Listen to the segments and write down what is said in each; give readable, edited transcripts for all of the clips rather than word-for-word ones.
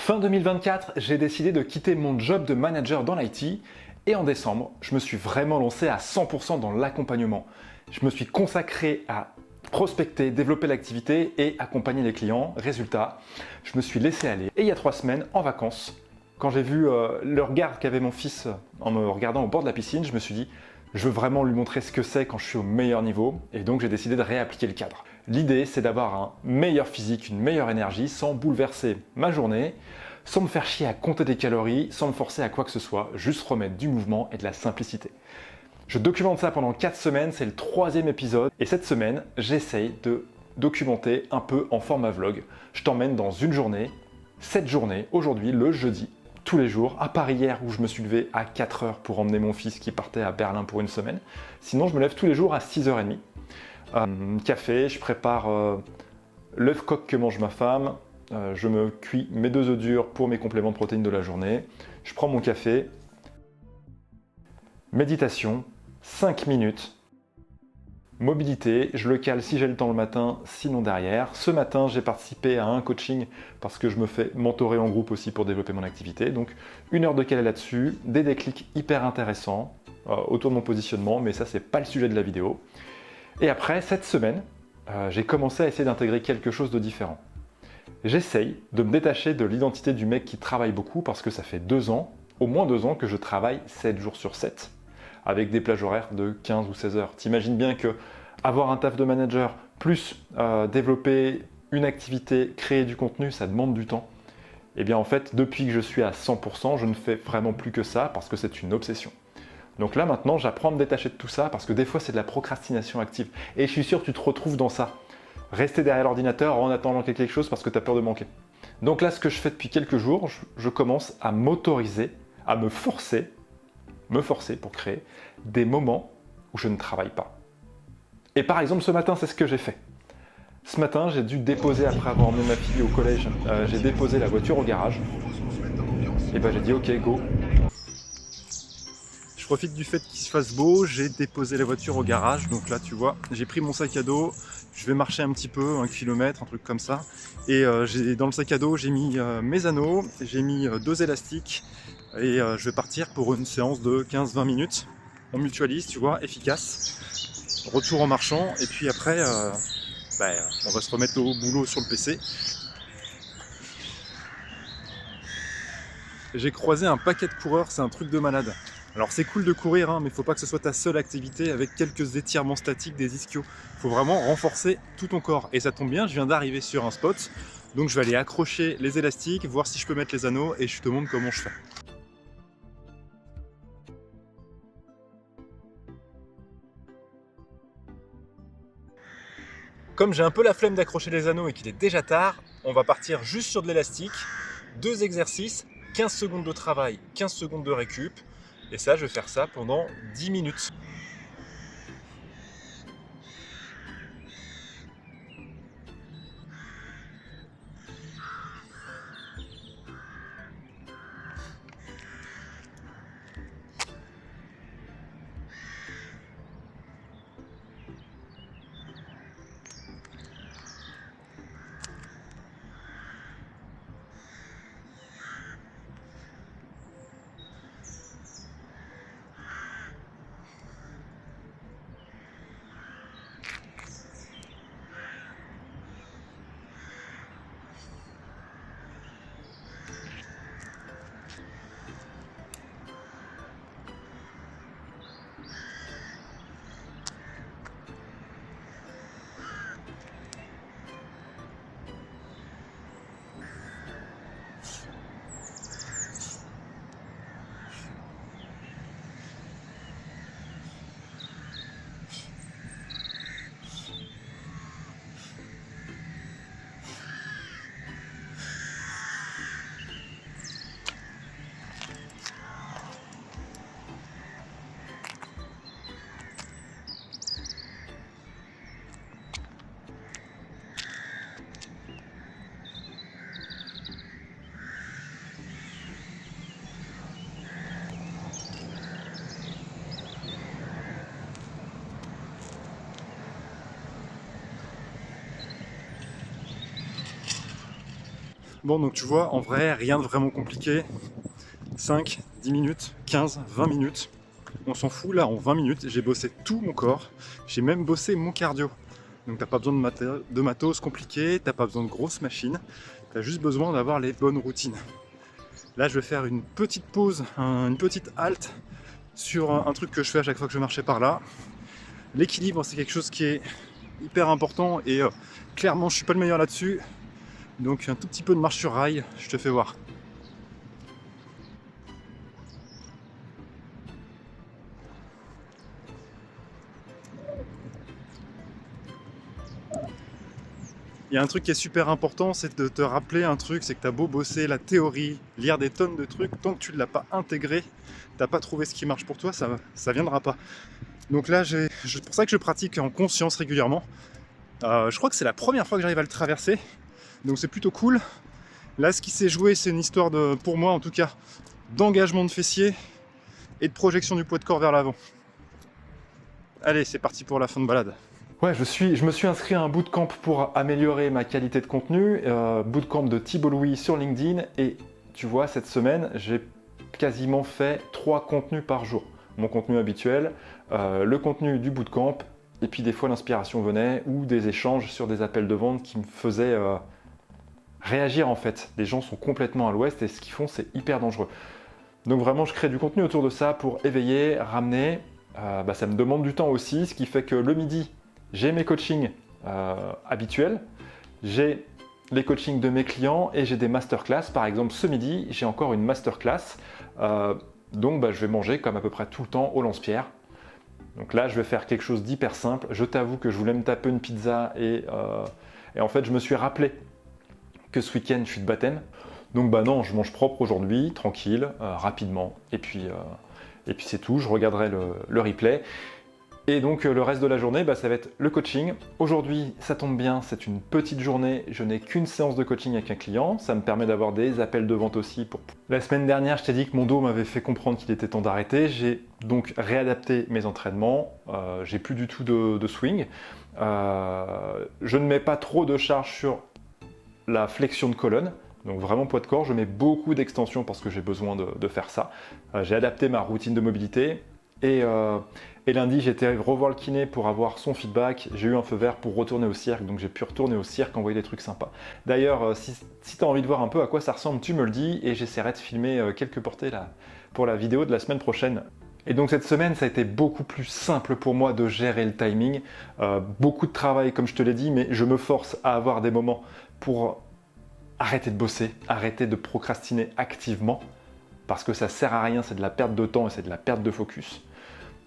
Fin 2024, j'ai décidé de quitter mon job de manager dans l'IT et en décembre, je me suis vraiment lancé à 100% dans l'accompagnement. Je me suis consacré à prospecter, développer l'activité et accompagner les clients. Résultat, je me suis laissé aller. Et il y a 3 semaines, en vacances, quand j'ai vu le regard qu'avait mon fils en me regardant au bord de la piscine, je me suis dit, je veux vraiment lui montrer ce que c'est quand je suis au meilleur niveau. Et donc j'ai décidé de réappliquer le cadre. L'idée, c'est d'avoir un meilleur physique, une meilleure énergie, sans bouleverser ma journée, sans me faire chier à compter des calories, sans me forcer à quoi que ce soit, juste remettre du mouvement et de la simplicité. Je documente ça pendant 4 semaines, c'est le 3e épisode. Et cette semaine, j'essaye de documenter un peu en format vlog. Je t'emmène dans une journée, cette journée, aujourd'hui, le jeudi, tous les jours, à part hier où je me suis levé à 4 heures pour emmener mon fils qui partait à Berlin pour une semaine. Sinon, je me lève tous les jours à 6h30. Café, je prépare l'œuf coq que mange ma femme, je me cuis mes 2 œufs durs pour mes compléments de protéines de la journée, je prends mon café, méditation, 5 minutes, mobilité, je le cale si j'ai le temps le matin, sinon derrière. Ce matin, j'ai participé à un coaching parce que je me fais mentorer en groupe aussi pour développer mon activité, donc 1 heure de calé là-dessus, des déclics hyper intéressants autour de mon positionnement, mais ça c'est pas le sujet de la vidéo. Et après, cette semaine, j'ai commencé à essayer d'intégrer quelque chose de différent. J'essaye de me détacher de l'identité du mec qui travaille beaucoup parce que ça fait 2 ans, au moins 2 ans, que je travaille 7 jours sur 7, avec des plages horaires de 15 ou 16 heures. T'imagines bien que avoir un taf de manager, plus développer une activité, créer du contenu, ça demande du temps. Et bien en fait, depuis que je suis à 100%, je ne fais vraiment plus que ça parce que c'est une obsession. Donc là maintenant, j'apprends à me détacher de tout ça parce que des fois c'est de la procrastination active. Et je suis sûr que tu te retrouves dans ça. Rester derrière l'ordinateur en attendant quelque chose parce que tu as peur de manquer. Donc là, ce que je fais depuis quelques jours, je commence à m'autoriser, à me forcer pour créer des moments où je ne travaille pas. Et par exemple, ce matin, c'est ce que j'ai fait. Ce matin, j'ai dû déposer, après avoir emmené ma fille au collège, j'ai déposé la voiture au garage. Et ben j'ai dit ok, go. Je profite du fait qu'il se fasse beau, j'ai déposé la voiture au garage, donc là tu vois, j'ai pris mon sac à dos, je vais marcher un petit peu, 1 kilomètre, un truc comme ça, et dans le sac à dos j'ai mis mes anneaux, j'ai mis 2 élastiques, et je vais partir pour une séance de 15-20 minutes, on mutualise, tu vois, efficace, retour en marchant, et puis après, on va se remettre au boulot sur le PC. J'ai croisé un paquet de coureurs, c'est un truc de malade. Alors c'est cool de courir, hein, mais il ne faut pas que ce soit ta seule activité avec quelques étirements statiques, des ischios. Il faut vraiment renforcer tout ton corps. Et ça tombe bien, je viens d'arriver sur un spot, donc je vais aller accrocher les élastiques, voir si je peux mettre les anneaux et je te montre comment je fais. Comme j'ai un peu la flemme d'accrocher les anneaux et qu'il est déjà tard, on va partir juste sur de l'élastique, 2 exercices, 15 secondes de travail, 15 secondes de récup. Et ça, je vais faire ça pendant 10 minutes. Bon, donc tu vois, en vrai, rien de vraiment compliqué. 5, 10 minutes, 15, 20 minutes. On s'en fout, là, en 20 minutes, j'ai bossé tout mon corps. J'ai même bossé mon cardio. Donc t'as pas besoin de matos compliqués, t'as pas besoin de grosses machines. T'as juste besoin d'avoir les bonnes routines. Là, je vais faire une petite pause, une petite halte sur un truc que je fais à chaque fois que je marchais par là. L'équilibre, c'est quelque chose qui est hyper important et clairement, je suis pas le meilleur là-dessus. Donc un tout petit peu de marche sur rail, je te fais voir. Il y a un truc qui est super important, c'est de te rappeler un truc, c'est que tu as beau bosser la théorie, lire des tonnes de trucs, tant que tu ne l'as pas intégré, tu n'as pas trouvé ce qui marche pour toi, ça viendra pas. Donc là, c'est pour ça que je pratique en conscience régulièrement. Je crois que c'est la première fois que j'arrive à le traverser, donc c'est plutôt cool. Là, ce qui s'est joué, c'est une histoire de, pour moi en tout cas, d'engagement de fessier et de projection du poids de corps vers l'avant. Allez, c'est parti pour la fin de balade. Ouais, je me suis inscrit à un bootcamp pour améliorer ma qualité de contenu, bootcamp de Thibault Louis sur LinkedIn, et tu vois, cette semaine, j'ai quasiment fait 3 contenus par jour. Mon contenu habituel, le contenu du bootcamp, et puis des fois l'inspiration venait, ou des échanges sur des appels de vente qui me faisaient réagir en fait. Les gens sont complètement à l'ouest et ce qu'ils font, c'est hyper dangereux. Donc vraiment, je crée du contenu autour de ça pour éveiller, ramener. Ça me demande du temps aussi, ce qui fait que le midi, j'ai mes coachings habituels, j'ai les coachings de mes clients et j'ai des masterclass. Par exemple, ce midi, j'ai encore une masterclass. Donc, je vais manger comme à peu près tout le temps au lance-pierre. Donc là, je vais faire quelque chose d'hyper simple. Je t'avoue que je voulais me taper une pizza et en fait, je me suis rappelé que ce week-end, je suis de baptême. Donc non, je mange propre aujourd'hui, tranquille, rapidement. Et puis c'est tout, je regarderai le replay. Et donc le reste de la journée, ça va être le coaching. Aujourd'hui, ça tombe bien, c'est une petite journée, je n'ai qu'une séance de coaching avec un client. Ça me permet d'avoir des appels de vente aussi. La semaine dernière, je t'ai dit que mon dos m'avait fait comprendre qu'il était temps d'arrêter. J'ai donc réadapté mes entraînements. J'ai plus du tout de swing. Je ne mets pas trop de charge sur la flexion de colonne. Donc vraiment poids de corps, je mets beaucoup d'extensions parce que j'ai besoin de faire ça. J'ai adapté ma routine de mobilité et lundi j'étais revoir le kiné pour avoir son feedback. J'ai eu un feu vert pour retourner au cirque, donc j'ai pu retourner au cirque, envoyer des trucs sympas. D'ailleurs, si tu as envie de voir un peu à quoi ça ressemble, tu me le dis et j'essaierai de filmer quelques portées là, pour la vidéo de la semaine prochaine. Et donc cette semaine, ça a été beaucoup plus simple pour moi de gérer le timing. Beaucoup de travail comme je te l'ai dit, mais je me force à avoir des moments pour arrêter de bosser, arrêter de procrastiner activement, parce que ça sert à rien, c'est de la perte de temps et c'est de la perte de focus.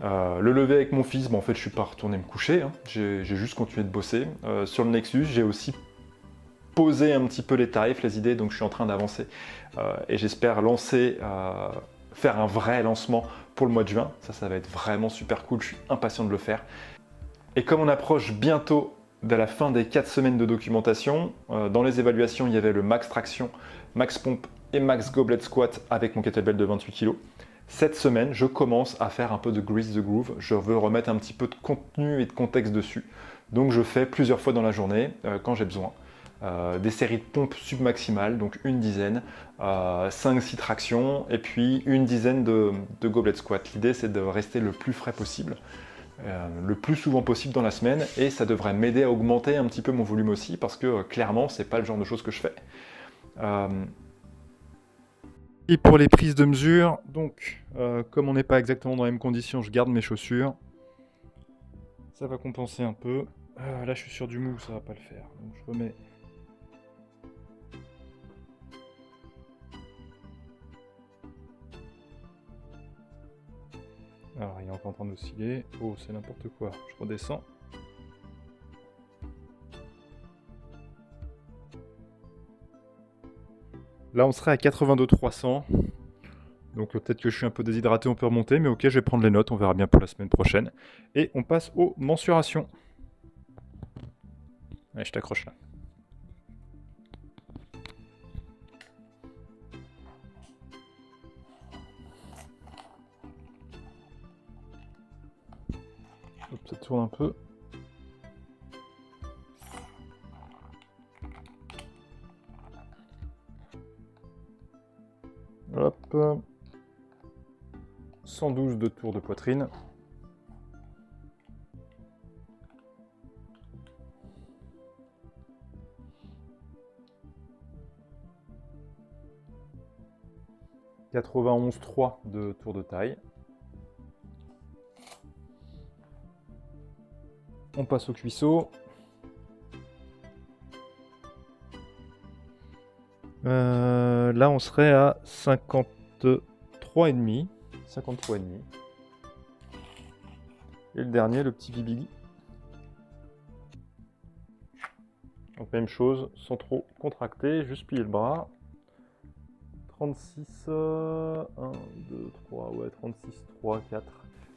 Le lever avec mon fils, en fait je suis pas retourné me coucher, hein. J'ai juste continué de bosser. Sur le Nexus, j'ai aussi posé un petit peu les tarifs, les idées, donc je suis en train d'avancer. Et j'espère faire un vrai lancement pour le mois de juin. Ça va être vraiment super cool, je suis impatient de le faire. Et comme on approche bientôt de la fin des 4 semaines de documentation, dans les évaluations, il y avait le max traction, max pompe et max goblet squat avec mon kettlebell de 28 kg. Cette semaine, je commence à faire un peu de grease the groove. Je veux remettre un petit peu de contenu et de contexte dessus. Donc je fais plusieurs fois dans la journée, quand j'ai besoin, des séries de pompes submaximales, donc une dizaine, 5-6 tractions et puis une dizaine de goblet squat. L'idée, c'est de rester le plus frais possible. Le plus souvent possible dans la semaine et ça devrait m'aider à augmenter un petit peu mon volume aussi parce que clairement c'est pas le genre de choses que je fais. Et pour les prises de mesure, donc comme on n'est pas exactement dans les mêmes conditions, je garde mes chaussures. Ça va compenser un peu. Là je suis sur du mou, ça va pas le faire. Donc je remets. Alors il est encore en train d'osciller. Oh c'est n'importe quoi. Je redescends. Là on serait à 82-300. Donc peut-être que je suis un peu déshydraté, on peut remonter, mais ok, je vais prendre les notes, on verra bien pour la semaine prochaine. Et on passe aux mensurations. Allez, je t'accroche là. Hop, ça tourne un peu. Hop. 112 de tour de poitrine. « 91,3 de tour de taille. On passe au cuisseau. Là, on serait à 53,5. 53,5. Et le dernier, le petit Bibi. Donc même chose, sans trop contracter, juste plier le bras. 36, 1, 2, 3, ouais, 36, 3, 4.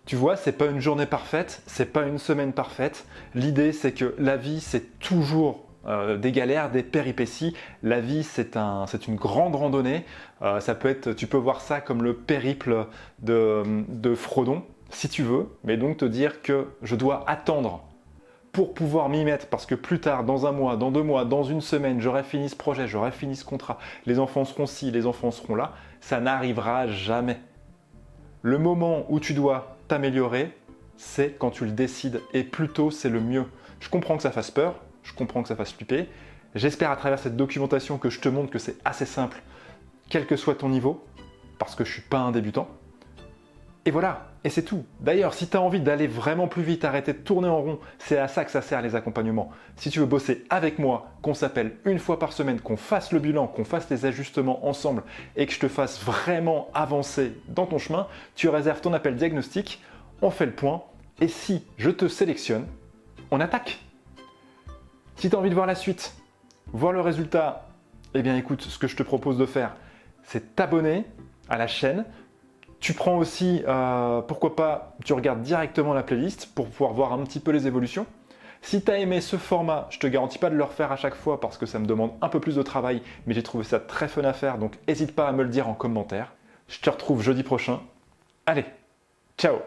Tu vois, c'est pas une journée parfaite, c'est pas une semaine parfaite. L'idée, c'est que la vie, c'est toujours des galères, des péripéties. La vie, c'est une grande randonnée. Tu peux voir ça comme le périple de Frodon, si tu veux. Mais donc te dire que je dois attendre pour pouvoir m'y mettre, parce que plus tard, dans un mois, dans 2 mois, dans une semaine, j'aurai fini ce projet, j'aurai fini ce contrat, les enfants seront ci, les enfants seront là, ça n'arrivera jamais. Le moment où tu dois t'améliorer, c'est quand tu le décides, et plus tôt, c'est le mieux. Je comprends que ça fasse peur, je comprends que ça fasse flipper, j'espère à travers cette documentation que je te montre que c'est assez simple, quel que soit ton niveau, parce que je ne suis pas un débutant. Et voilà, et c'est tout. D'ailleurs, si tu as envie d'aller vraiment plus vite, arrêter de tourner en rond, c'est à ça que ça sert les accompagnements. Si tu veux bosser avec moi, qu'on s'appelle une fois par semaine, qu'on fasse le bilan, qu'on fasse les ajustements ensemble et que je te fasse vraiment avancer dans ton chemin, tu réserves ton appel diagnostic, on fait le point, et si je te sélectionne, on attaque. Si tu as envie de voir la suite, voir le résultat, eh bien écoute, ce que je te propose de faire, c'est t'abonner à la chaîne. Tu prends aussi, pourquoi pas, tu regardes directement la playlist pour pouvoir voir un petit peu les évolutions. Si tu as aimé ce format, je ne te garantis pas de le refaire à chaque fois parce que ça me demande un peu plus de travail, mais j'ai trouvé ça très fun à faire, donc n'hésite pas à me le dire en commentaire. Je te retrouve jeudi prochain. Allez, ciao!